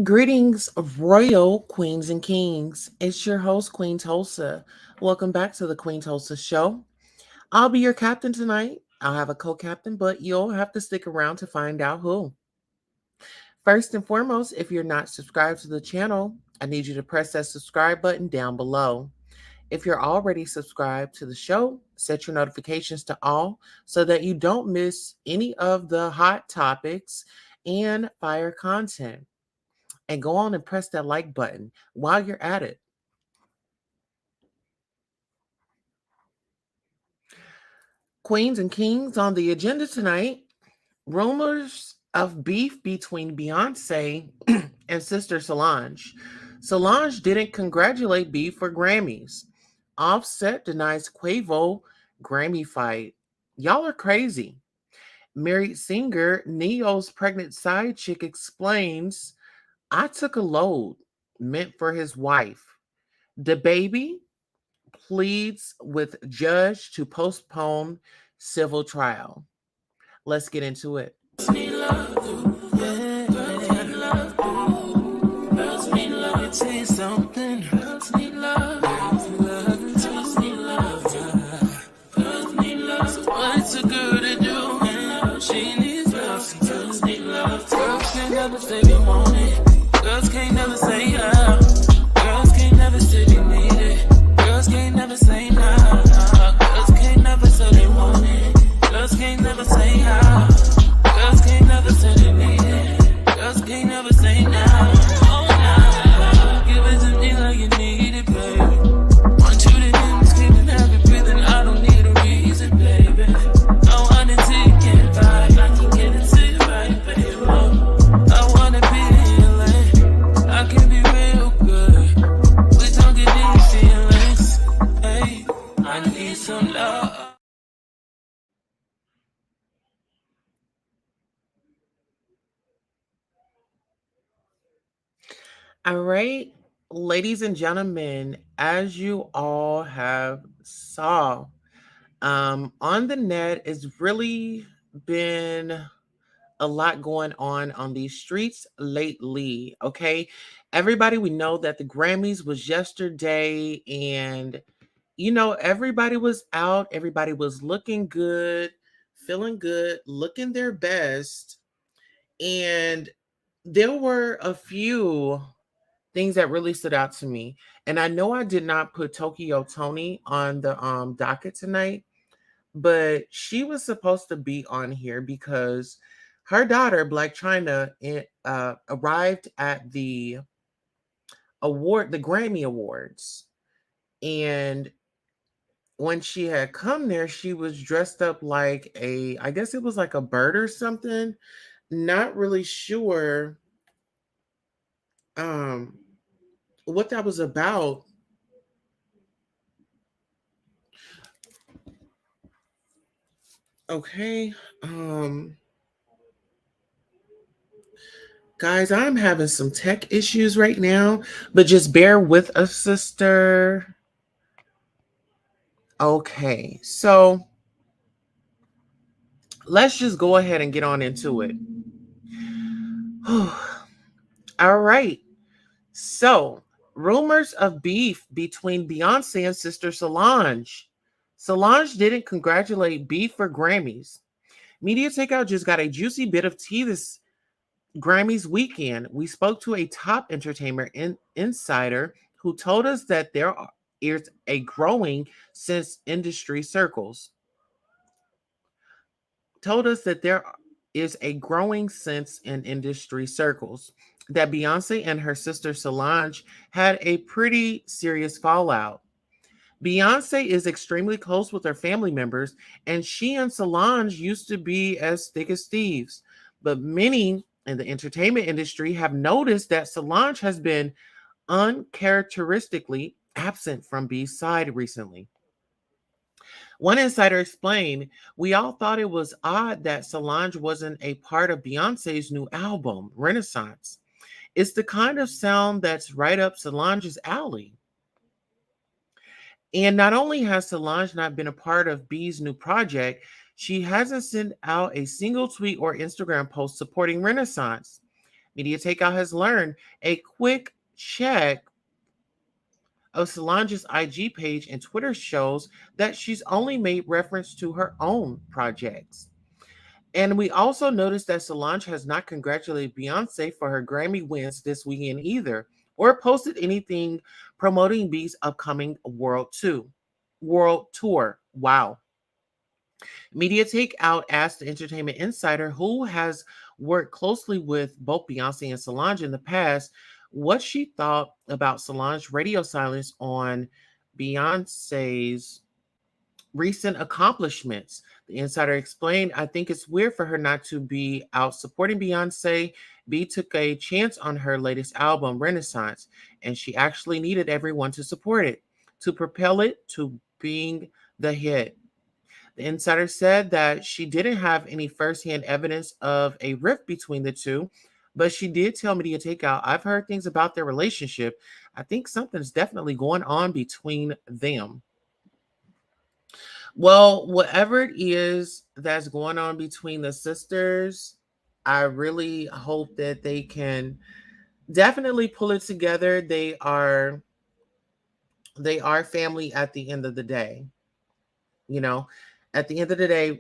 Greetings, royal queens and kings. It's your host, Queen Tulsa. Welcome back to the Queen Tulsa Show. I'll be your captain tonight. I'll have a co captain, but you'll have to stick around to find out who. First and foremost, if you're not subscribed to the channel, I need you to press that subscribe button down below. If you're already subscribed to the show, set your notifications to all so that you don't miss any of the hot topics and fire content. And go on and press that like button while you're at it. Queens and kings on the agenda tonight, rumors of beef between Beyonce and sister Solange. Solange didn't congratulate beef for Grammys. Offset denies Quavo Grammy fight. Y'all are crazy. Married singer Neyo's pregnant side chick explains, I took a load meant for his wife. The baby pleads with judge to postpone civil trial. Let's get into it. Girls can't never say yeah. Girls can't never say they need it. Girls can't never say nah. Girls can't never say they want it. Girls can't never say yeah. Girls can't never say they need it. Girls can't never say nah. Oh nah. Give it to me like you need it, baby. Want you to hear me screaming, have you breathing. I don't need a reason, baby. I want it till you get right. I can get it to you right, baby. I wanna be I can be real good. We don't get these feelings. Hey, I need some love. All right, ladies and gentlemen, as you all have saw, on the net, it's really been a lot going on these streets lately. Okay, everybody, we know that the Grammys was yesterday, and everybody was out, everybody was looking good, feeling good, looking their best, and there were a few things that really stood out to me. And I know I did not put Tokyo Tony on the docket tonight, but she was supposed to be on here because her daughter, Black China, arrived at the Grammy Awards. And when she had come there, she was dressed up like I guess it was like a bird or something. Not really sure um, what that was about. Okay. Guys, I'm having some tech issues right now, but just bear with us, sister. Okay, so let's just go ahead and get on into it. All right. So, rumors of beef between Beyonce and sister Solange. Solange didn't congratulate beef for Grammys. Media Takeout just got a juicy bit of tea this Grammys weekend. We spoke to a top entertainment insider who told us that there is a growing sense industry circles. Told us that there is a growing sense in industry circles that Beyonce and her sister Solange had a pretty serious fallout. Beyonce is extremely close with her family members, and she and Solange used to be as thick as thieves. But many in the entertainment industry have noticed that Solange has been uncharacteristically absent from B's side recently. One insider explained, we all thought it was odd that Solange wasn't a part of Beyonce's new album, Renaissance. It's the kind of sound that's right up Solange's alley. And not only has Solange not been a part of B's new project, she hasn't sent out a single tweet or Instagram post supporting Renaissance. Media Takeout has learned a quick check of Solange's IG page and Twitter shows that she's only made reference to her own projects. And we also noticed that Solange has not congratulated Beyonce for her Grammy wins this weekend either, or posted anything promoting B's upcoming world tour. Wow. Media Takeout asked the Entertainment Insider, who has worked closely with both Beyonce and Solange in the past, what she thought about Solange's radio silence on Beyonce's recent accomplishments. The insider explained, I think it's weird for her not to be out supporting Beyonce. B took a chance on her latest album, Renaissance, and she actually needed everyone to support it, to propel it to being the hit. The insider said that she didn't have any firsthand evidence of a rift between the two, but she did tell Media Takeout, I've heard things about their relationship. I think something's definitely going on between them. Well, whatever it is that's going on between the sisters, I really hope that they can definitely pull it together. They are family at the end of the day. You know, at the end of the day,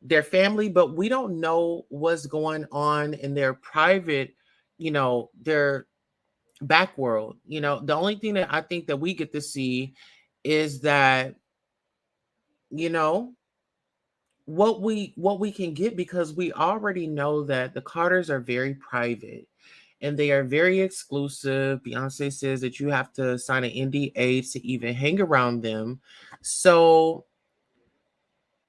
they're family, but we don't know what's going on in their private, their back world. The only thing that I think that we get to see is that, you know, what we can get, because we already know that the Carters are very private and they are very exclusive. Beyonce says that you have to sign an NDA to even hang around them. So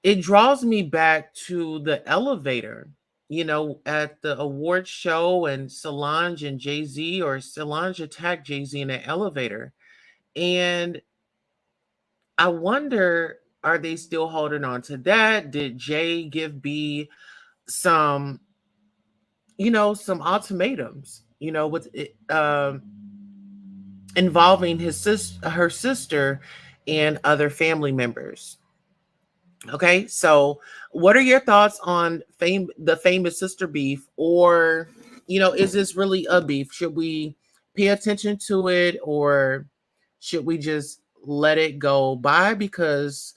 it draws me back to the elevator, at the award show, and Solange and Jay-Z, or Solange attacked Jay-Z in the elevator. And I wonder, are they still holding on to that? Did Jay give B some, some ultimatums, with it, involving her sister and other family members? Okay, so what are your thoughts on the famous sister beef, or is this really a beef? Should we pay attention to it, or should we just let it go by? Because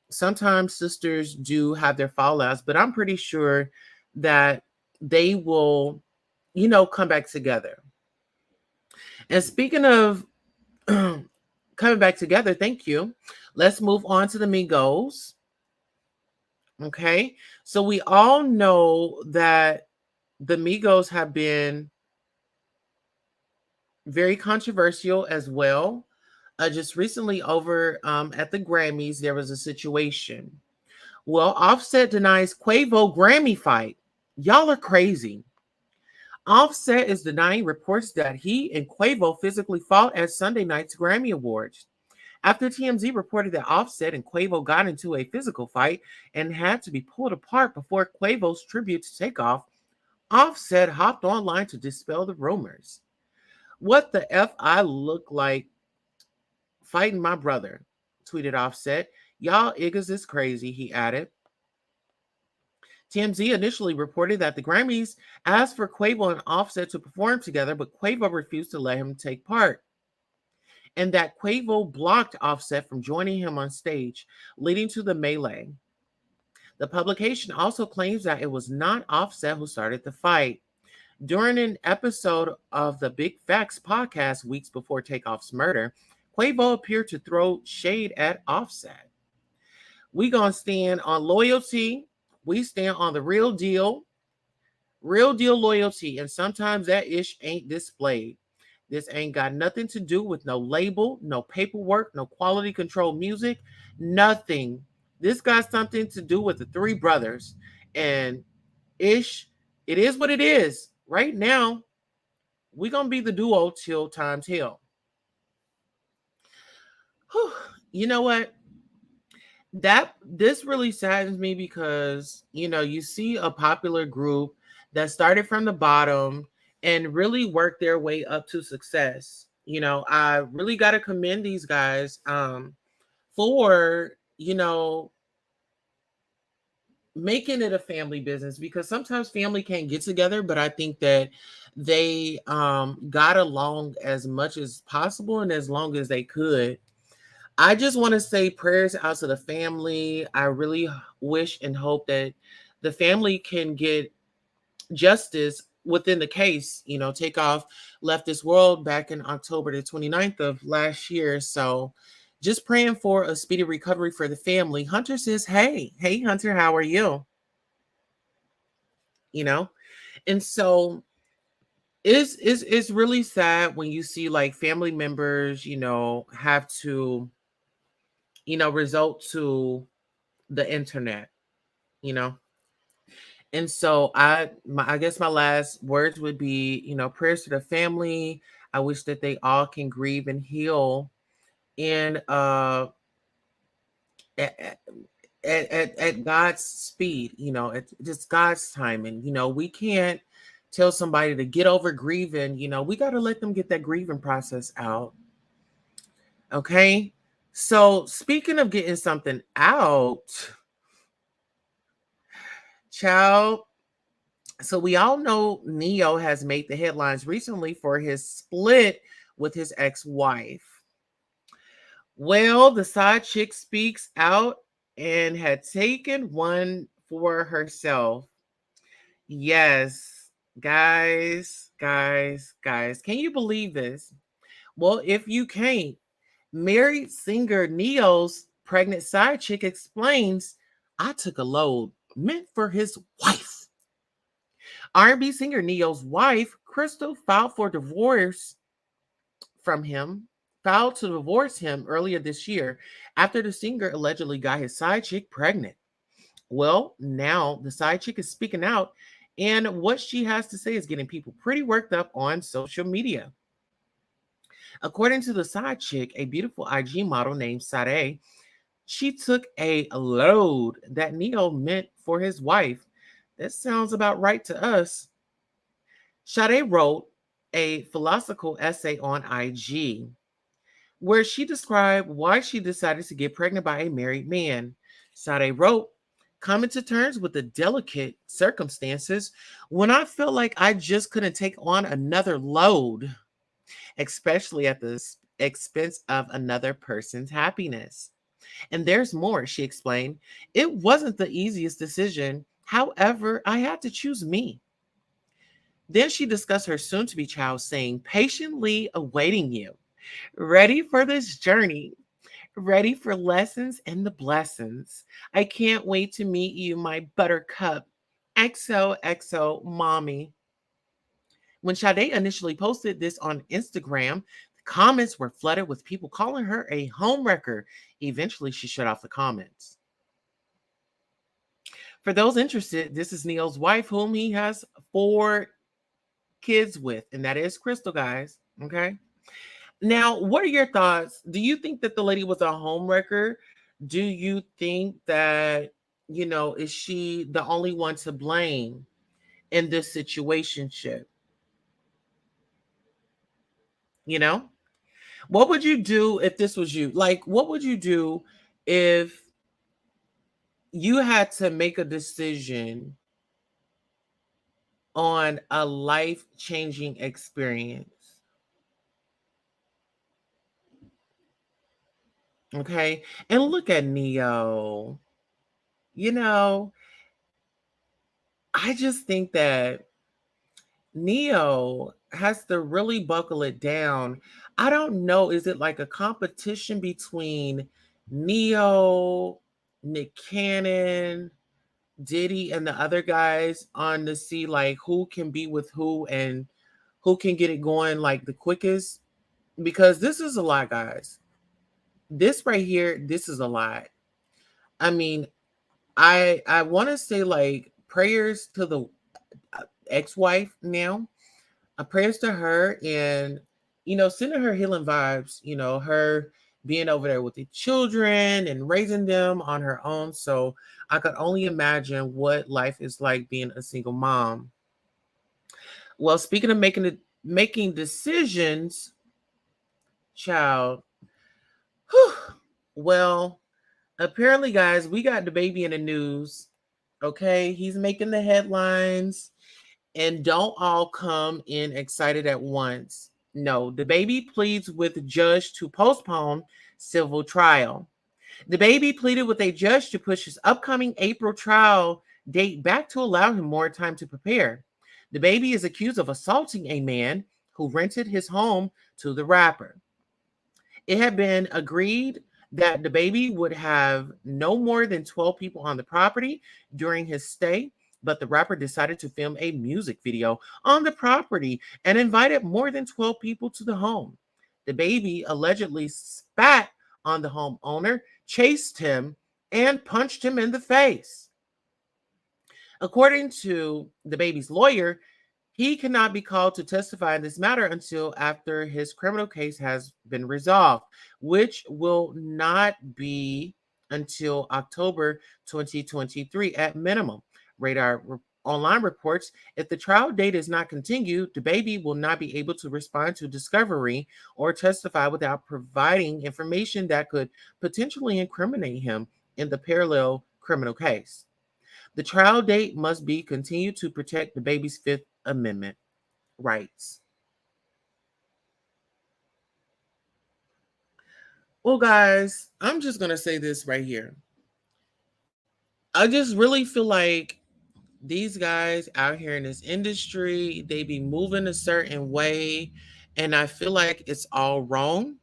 sometimes sisters do have their fallouts, but I'm pretty sure that they will, come back together. And speaking of coming back together, thank you. Let's move on to the Migos. Okay, so we all know that the Migos have been very controversial as well. Just recently over at the Grammys, there was a situation. Well, Offset denies Quavo Grammy fight. Y'all are crazy. Offset is denying reports that he and Quavo physically fought at Sunday night's Grammy Awards. After TMZ reported that Offset and Quavo got into a physical fight and had to be pulled apart before Quavo's tribute to Takeoff, Offset hopped online to dispel the rumors. What the F I look like fighting my brother, tweeted Offset. Y'all niggas is crazy, he added. TMZ initially reported that the Grammys asked for Quavo and Offset to perform together, but Quavo refused to let him take part, and that Quavo blocked Offset from joining him on stage, leading to the melee. The publication also claims that it was not Offset who started the fight. During an episode of the Big Facts podcast weeks before Takeoff's murder, Quavo appeared to throw shade at Offset. We gonna stand on loyalty. We stand on the real deal loyalty, and sometimes that ish ain't displayed. This ain't got nothing to do with no label, no paperwork, no quality control music, nothing. This got something to do with the three brothers. And ish, it is what it is. Right now, we're going to be the duo till time's hell. Whew. You know what? This really saddens me, because, you see a popular group that started from the bottom and really work their way up to success. I really got to commend these guys for, making it a family business, because sometimes family can't get together, but I think that they got along as much as possible and as long as they could. I just want to say prayers out to the family. I really wish and hope that the family can get justice within the case. Takeoff left this world back in October the 29th of last year. So just praying for a speedy recovery for the family. Hunter says, hey, Hunter, how are you? You know? And so it's really sad when you see like family members, have to, result to the internet, you know. And so I guess my last words would be, prayers to the family. I wish that they all can grieve and heal in at, at, at God's speed, at just God's timing. We can't tell somebody to get over grieving. We got to let them get that grieving process out. Okay. So speaking of getting something out, child. So we all know Neyo has made the headlines recently for his split with his ex-wife. Well, the side chick speaks out and had taken one for herself. Yes, guys, can you believe this? Well, if you can't, married singer Neo's pregnant side chick explains, I took a load meant for his wife. R&B singer Neo's wife, Crystal, from him, filed to divorce him earlier this year after the singer allegedly got his side chick pregnant. Well, now the side chick is speaking out, and what she has to say is getting people pretty worked up on social media. According to the side chick, a beautiful IG model named Sade, she took a load that Neo meant for his wife. That sounds about right to us. Sade wrote a philosophical essay on IG where she described why she decided to get pregnant by a married man. Sade wrote, coming to terms with the delicate circumstances when I felt like I just couldn't take on another load, especially at the expense of another person's happiness. And there's more, she explained. It wasn't the easiest decision. However, I had to choose me. Then she discussed her soon to be child, saying, patiently awaiting you, ready for this journey, ready for lessons and the blessings. I can't wait to meet you, my buttercup. XOXO mommy. When Sade initially posted this on Instagram, the comments were flooded with people calling her a homewrecker. Eventually, she shut off the comments. For those interested, this is Neo's wife, whom he has 4 kids with, and that is Crystal, guys. Okay. Now, what are your thoughts? Do you think that the lady was a homewrecker? Do you think that, is she the only one to blame in this situationship? What would you do if this was you? Like, what would you do if you had to make a decision on a life-changing experience? Okay. And look at Neo. I just think that Neo has to really buckle it down. I don't know. Is it like a competition between Neo, Nick Cannon, Diddy, and the other guys on to see like who can be with who and who can get it going like the quickest? Because this is a lot, guys. This right here, this is a lot. I mean, I want to say like prayers to the ex-wife now. Prayers to her, and sending her healing vibes, her being over there with the children and raising them on her own. So I could only imagine what life is like being a single mom. Well, speaking of making decisions, child. Well, apparently, guys, we got the baby in the news. Okay, he's making the headlines, and don't all come in excited at once. No, the baby pleads with judge to postpone civil trial. The baby pleaded with a judge to push his upcoming April trial date back to allow him more time to prepare. The baby is accused of assaulting a man who rented his home to the rapper. It had been agreed that the baby would have no more than 12 people on the property during his stay, but the rapper decided to film a music video on the property and invited more than 12 people to the home. The baby allegedly spat on the homeowner, chased him, and punched him in the face. According to the baby's lawyer, he cannot be called to testify in this matter until after his criminal case has been resolved, which will not be until October 2023 at minimum. Online reports if the trial date is not continued, the baby will not be able to respond to discovery or testify without providing information that could potentially incriminate him in the parallel criminal case. The trial date must be continued to protect the baby's Fifth Amendment rights. Well, guys, I'm just going to say this right here. I just really feel like these guys out here in this industry, they be moving a certain way, and I feel like it's all wrong.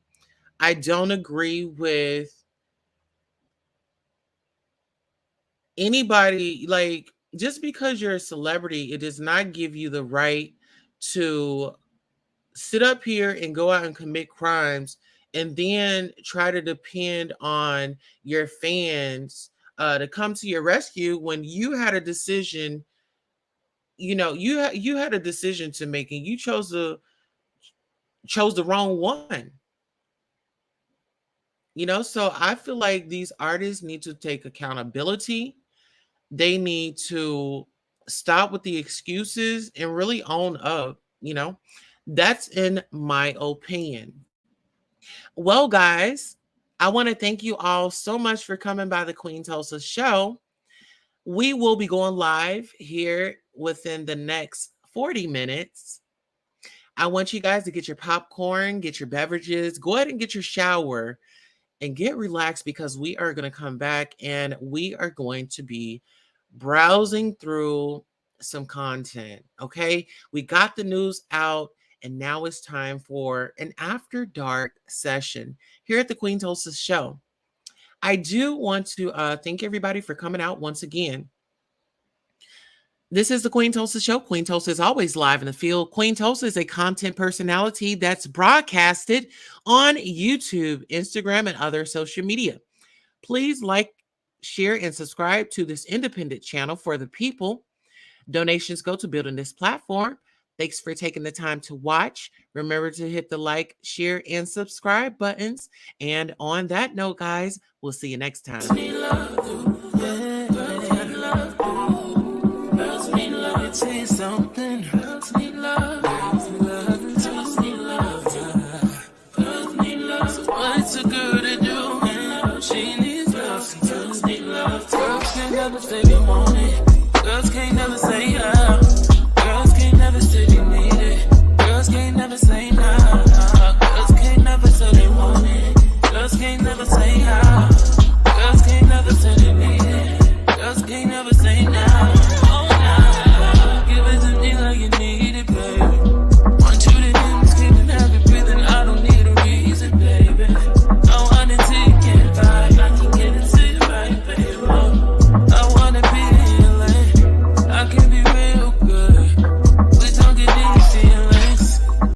I don't agree with anybody, like, just because you're a celebrity, it does not give you the right to sit up here and go out and commit crimes and then try to depend on your fans to come to your rescue when you had a decision. You had a decision to make, and you chose the wrong one. So I feel like these artists need to take accountability. They need to stop with the excuses and really own up. That's in my opinion. Well, guys, I want to thank you all so much for coming by the Queen Tulsa show. We will be going live here within the next 40 minutes. I want you guys to get your popcorn, get your beverages, go ahead and get your shower and get relaxed, because we are going to come back and we are going to be browsing through some content. Okay. We got the news out, and now it's time for an after dark session here at the Queen Tulsa show. I do want to thank everybody for coming out once again. This is the Queen Tulsa show. Queen Tulsa is always live in the field. Queen Tulsa is a content personality that's broadcasted on YouTube, Instagram, and other social media. Please like, share, and subscribe to this independent channel for the people. Donations go to building this platform. Thanks for taking the time to watch. Remember to hit the like, share, and subscribe buttons. And on that note, guys, we'll see you next time.